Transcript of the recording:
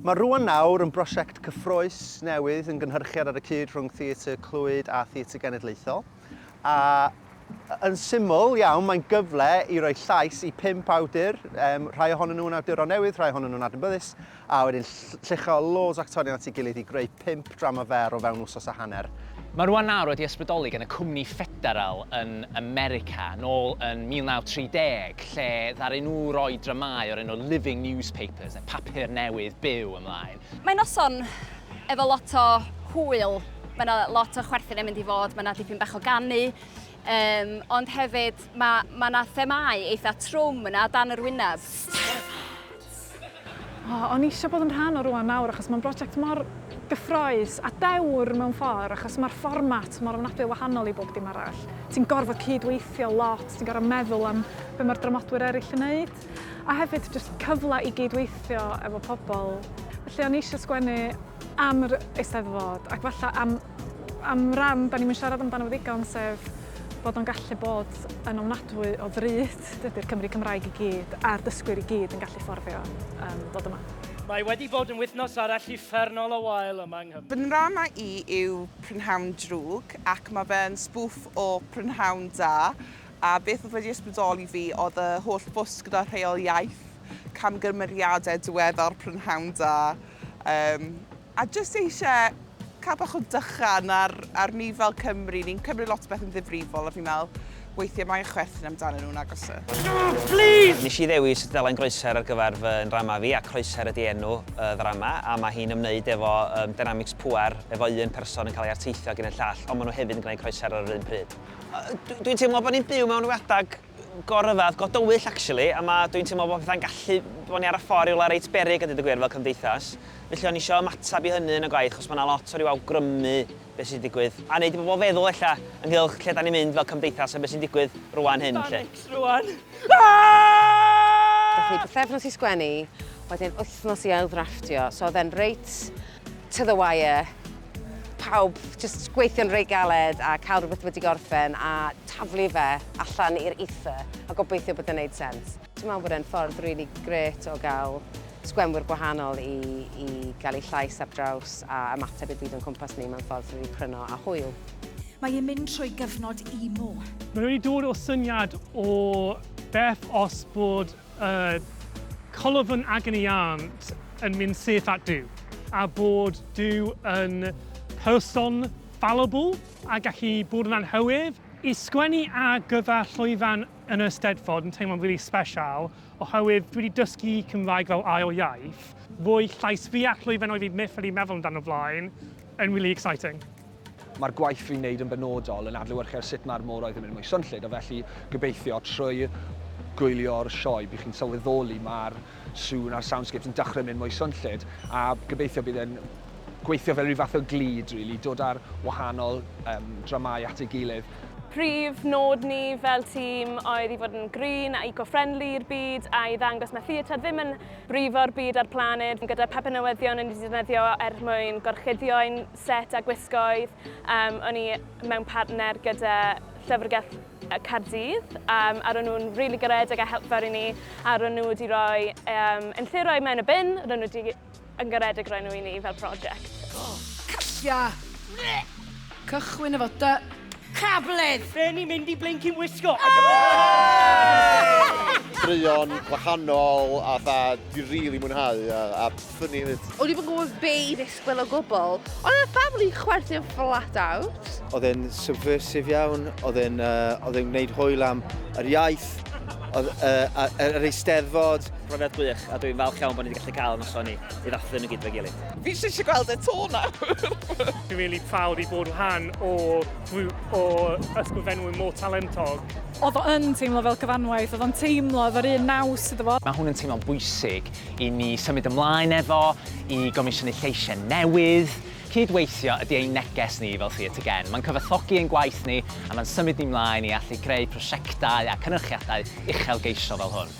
Dyma Rwan Nawr yn brosiect cyffrous newydd yn gynhyrchiad ar y cyd rhwng Theatr Clwyd a Theatr Genedlaethol. A yn syml iawn, mae'n gyfle i roi llais i 5 awdur. Rhai ohonyn nhw'n awduron newydd, rhai ohonyn nhw'n adnabyddus. A wedyn llucho loads o actorion at ei gilydd i greu 5 drama fer o fewn wsos a hanner. Mae Rwan Nawr wedi ysbrydoli gan y cwmni ffederal yn America nôl yn 1930, lle ddaru nhw roi dramâu o'r enw living newspapers, neu papur newydd byw ymlaen. Mae'n noson efo lot o hwyl. Mae yna lot o chwerthin yn mynd i fod, mae yna dipyn bach o ganu. Ond hefyd, mae yna themau eitha trwm yna dan yr wyneb. O'n i eisiau bod yn rhan o Rwan Nawr achos mae'n brosiect mor gyffroes a dewr mewn ffordd achos mae'r fformat mor ofnadwy wahanol i bob dim arall. Ti'n gorfod cydweithio lot, ti'n gorfod meddwl am be mae'r dramodwyr eraill yn neud. A hefyd jyst cyfle i gydweithio efo pobl. Felly o'n i eisiau sgwennu am yr Eisteddfod ac falle am ran da ni'n mynd siarad amdano fo ddigon sef bod o'n gallu bod yn ofnadwy o ddrud. Dydy'r Cymru Cymraeg i gyd a'r dysgwyr i gyd yn gallu fforddio dod yma. Mae wedi bod yn wythnos arall uffernol o wael yma yng Nghymru. Fy nrama i yw prynhawn drwg ac mae fe'n spoof o prynhawn da. A beth oedd wedi ysbrydoli fi oedd y holl bws gyda rheol iaith, camgymeriadau diweddar prynhawn da. A jyst eisiau cael bach o dychan ar ni fel Cymru. Ni'n cymryd lot o beth yn ddifrifol a fi'n meddwl weithiau mae'n chwerthin amdano nhw'n agos. Please! Nes i ddewis Dylan Groeser ar gyfer fy ndrama fi, a Croeser ydi enw y ddrama, a mae hi'n ymwneud efo dynamics pŵer, efo un person yn cael ei arteithio gan y llall, ond maen nhw hefyd yn gwneud croeser ar yr un pryd. Dwi'n teimlo bod ni'n byw mewn rhywadag goryfedd, godywyll actually, a dwi'n teimlo bod pethau'n gallu bod ni ar y ffordd i'w reit beryg a dweud y gwir fel cymdeithas. Felly o'n i eisiau ymateb i hynny yn y gwaith, achos mae yna lot o ryw awgrymu beth sy'n digwydd. A wneud i bobl feddwl ella ynghylch lle da ni'n mynd fel cymdeithas a beth sy'n digwydd rwan hyn. Panics rwan. Dath ni pythefnos i sgwennu, wedyn wythnos i ail-ddrafftio, so oedd e'n reit to the wire. Pawb jyst gweithio'n reit galed a cael rhywbeth wedi gorffen a taflu fe allan i'r ether a gobeithio bod e'n neud sens. Dwi'n meddwl bod e'n ffordd rili gret o gael sgwenwyr gwahanol i gael eu llais ar draws a ymateb i byd o'n cwmpas ni mewn ffordd rili cryno a hwyl. Mae e'n mynd trwy gyfnod emo. Mae wedi dod o syniad o beth os bod colofn agoniant yn mynd syth at Duw, a bod Duw yn person fallible a gallu bod yn anhywedd. I sgwennu ar gyfer lwyfan yn y Eisteddfod yn teimlo'n really special, oherwydd dwi wedi dysgu Cymraeg fel ail iaith. Fwy llais fi a lwyfan oedd fi myth wedi meddwl amdano flaen yn really exciting. Mae'r gwaith fi'n wneud yn benodol yn adlewyrchu ar sut mae'r moroedd yn mynd mwy swnllyd, a felly gobeithio trwy gwylio'r sioe bydd chi'n sylweddoli mae'r sŵn a'r soundscapes yn dechrau mynd mwy swnllyd, a gobeithio bydd e'n gweithio fel rhyw fath o glid, really, dod ar wahanol dramau at ei gilydd. Prif nod ni fel tîm oedd i fod yn green a eco-friendly i'r byd a i ddangos mae theatr ddim yn brifo'r byd ar planed. Gyda papur newyddion yn defnyddio mwyn gorchuddio'n set a gwisgoedd. O'n i mewn partner gyda Llyfrgell Caerdydd a ro'n nhw'n rili garedig a helpfawr i ni a ro'n nhw wedi rhoi, yn lle roi mewn y bin, ro'n nhw wedi yn garedig roi nhw i ni fel prosiect. Calla! Cychwyn efo dy cabledd! Be ni'n mynd i blincin wisgo? Straeon gwahanol a dwi'n rili mwynhau a ffynnu hefyd. O'n i fod yn gwybod be i ddisgwyl o gwbl, ond y family chwerthin flat out. Oedd e'n subversive iawn, oedd e'n gwneud hwyl am yr iaith, yr Eisteddfod. Profiad gwych, a dwi'n falch iawn bod ni wedi gallu cael noson i ddathlu nhw gyd fe gilydd. Fi eisiau gweld y to nawr. Dwi'n really proud i bod rhan o grŵp o ysgrifennwyr mor talentog. Oedd o yn teimlo fel cyfanwaith, oedd o'n teimlo efo'r un naws iddo fo. Mae hwn yn teimlo'n bwysig i ni symud ymlaen efo, i gomisiynu lleisiau newydd. Cydweithio ydy ein neges ni fel Theatr Gen. Mae'n cyfathogi ein gwaith ni a mae'n symud ni ymlaen i allu creu prosiectau a cynhyrchiadau uchelgeisio fel hwn.